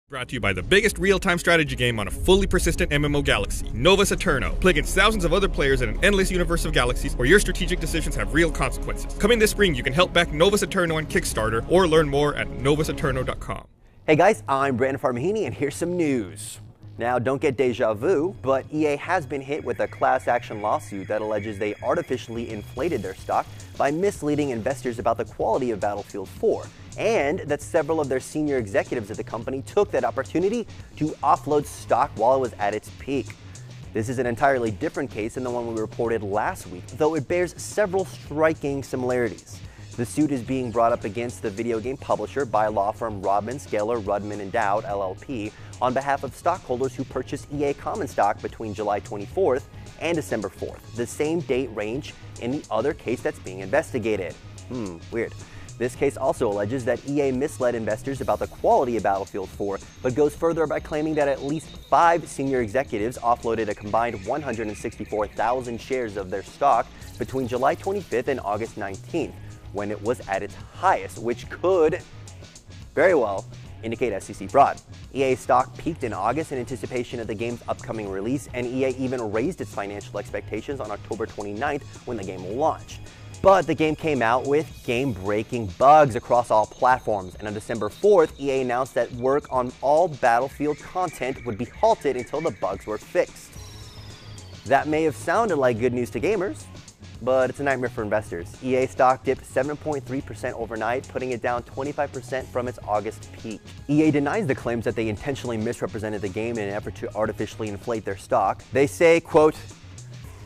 Brought to you by the biggest real-time strategy game on a fully persistent MMO galaxy, Novus Eterno. Play against thousands of other players in an endless universe of galaxies where your strategic decisions have real consequences. Coming this spring, you can help back Novus Eterno on Kickstarter or learn more at novuseterno.com. Hey guys, I'm Brandon Farmahini and here's some news. Now, don't get deja vu, but EA has been hit with a class action lawsuit that alleges they artificially inflated their stock by misleading investors about the quality of Battlefield 4, and that several of their senior executives at the company took that opportunity to offload stock while it was at its peak. This is an entirely different case than the one we reported last week, though it bears several striking similarities. The suit is being brought up against the video game publisher by law firm Rodman, Scaler, Rudman & Dowd, LLP, on behalf of stockholders who purchased EA common stock between July 24th and December 4th, the same date range in the other case that's being investigated. Weird. This case also alleges that EA misled investors about the quality of Battlefield 4, but goes further by claiming that at least 5 senior executives offloaded a combined 164,000 shares of their stock between July 25th and August 19th, when it was at its highest, which could very well indicate SEC fraud. EA stock peaked in August in anticipation of the game's upcoming release, and EA even raised its financial expectations on October 29th when the game launched. But the game came out with game-breaking bugs across all platforms, and on December 4th, EA announced that work on all Battlefield content would be halted until the bugs were fixed. That may have sounded like good news to gamers, but it's a nightmare for investors. EA stock dipped 7.3% overnight, putting it down 25% from its August peak. EA denies the claims that they intentionally misrepresented the game in an effort to artificially inflate their stock. They say, quote,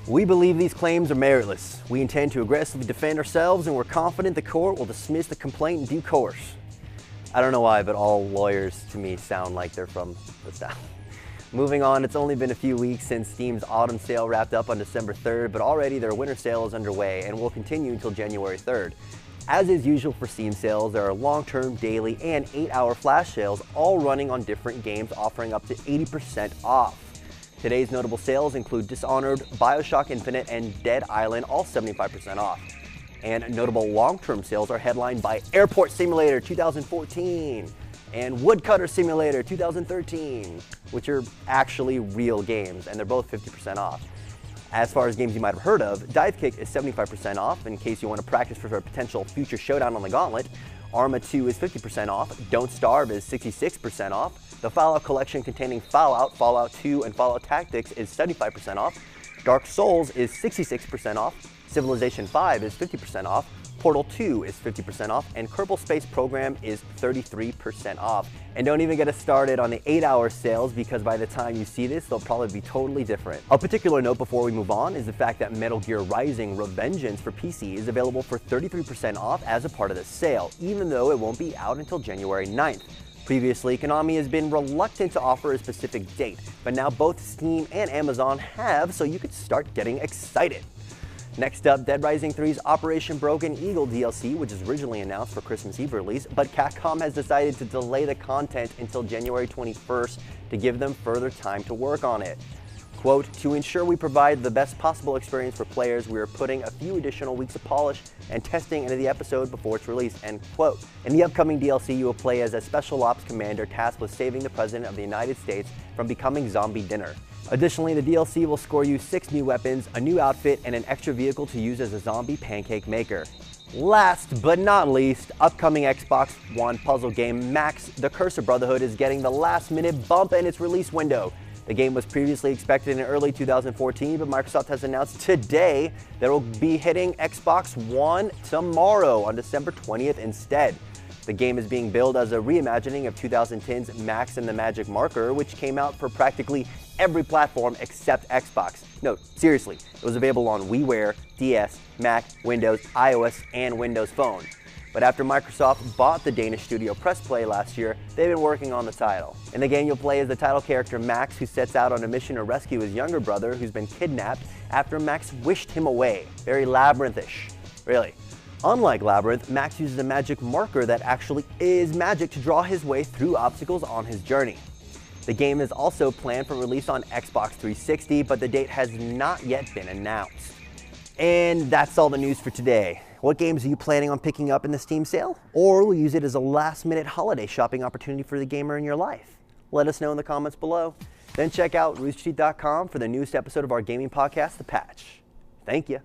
"We believe these claims are meritless. We intend to aggressively defend ourselves, and we're confident the court will dismiss the complaint in due course." I don't know why, but all lawyers to me sound like they're from the South. Moving on, it's only been a few weeks since Steam's autumn sale wrapped up on December 3rd, but already their winter sale is underway and will continue until January 3rd. As is usual for Steam sales, there are long-term, daily, and 8-hour flash sales, all running on different games, offering up to 80% off. Today's notable sales include Dishonored, BioShock Infinite, and Dead Island, all 75% off. And notable long-term sales are headlined by Airport Simulator 2014 and Woodcutter Simulator 2013, which are actually real games, and they're both 50% off. As far as games you might have heard of, Dive Kick is 75% off in case you want to practice for a potential future showdown on the Gauntlet. Arma 2 is 50% off, Don't Starve is 66% off, the Fallout collection containing Fallout, Fallout 2, and Fallout Tactics is 75% off, Dark Souls is 66% off, Civilization 5 is 50% off, Portal 2 is 50% off, and Kerbal Space Program is 33% off. And don't even get us started on the 8-hour sales, because by the time you see this, they'll probably be totally different. A particular note before we move on is the fact that Metal Gear Rising: Revengeance for PC is available for 33% off as a part of the sale, even though it won't be out until January 9th. Previously, Konami has been reluctant to offer a specific date, but now both Steam and Amazon have, so you could start getting excited. Next up, Dead Rising 3's Operation Broken Eagle DLC, which was originally announced for Christmas Eve release, but Capcom has decided to delay the content until January 21st to give them further time to work on it. Quote, "To ensure we provide the best possible experience for players, we are putting a few additional weeks of polish and testing into the episode before its release," end quote. In the upcoming DLC, you will play as a special ops commander tasked with saving the President of the United States from becoming zombie dinner. Additionally, the DLC will score you 6 new weapons, a new outfit, and an extra vehicle to use as a zombie pancake maker. Last but not least, upcoming Xbox One puzzle game Max: The Curse of Brotherhood is getting the last-minute bump in its release window. The game was previously expected in early 2014, but Microsoft has announced today that it will be hitting Xbox One tomorrow on December 20th instead. The game is being billed as a reimagining of 2010's Max and the Magic Marker, which came out for practically every platform except Xbox. No, seriously, it was available on WiiWare, DS, Mac, Windows, iOS, and Windows Phone. But after Microsoft bought the Danish studio Pressplay last year, they've been working on the title. In the game, you'll play as the title character Max, who sets out on a mission to rescue his younger brother who's been kidnapped after Max wished him away. Very Labyrinthish, really. Unlike Labyrinth, Max uses a magic marker that actually is magic to draw his way through obstacles on his journey. The game is also planned for release on Xbox 360, but the date has not yet been announced. And that's all the news for today. What games are you planning on picking up in the Steam sale? Or will you use it as a last-minute holiday shopping opportunity for the gamer in your life? Let us know in the comments below. Then check out roosterteeth.com for the newest episode of our gaming podcast, The Patch. Thank you.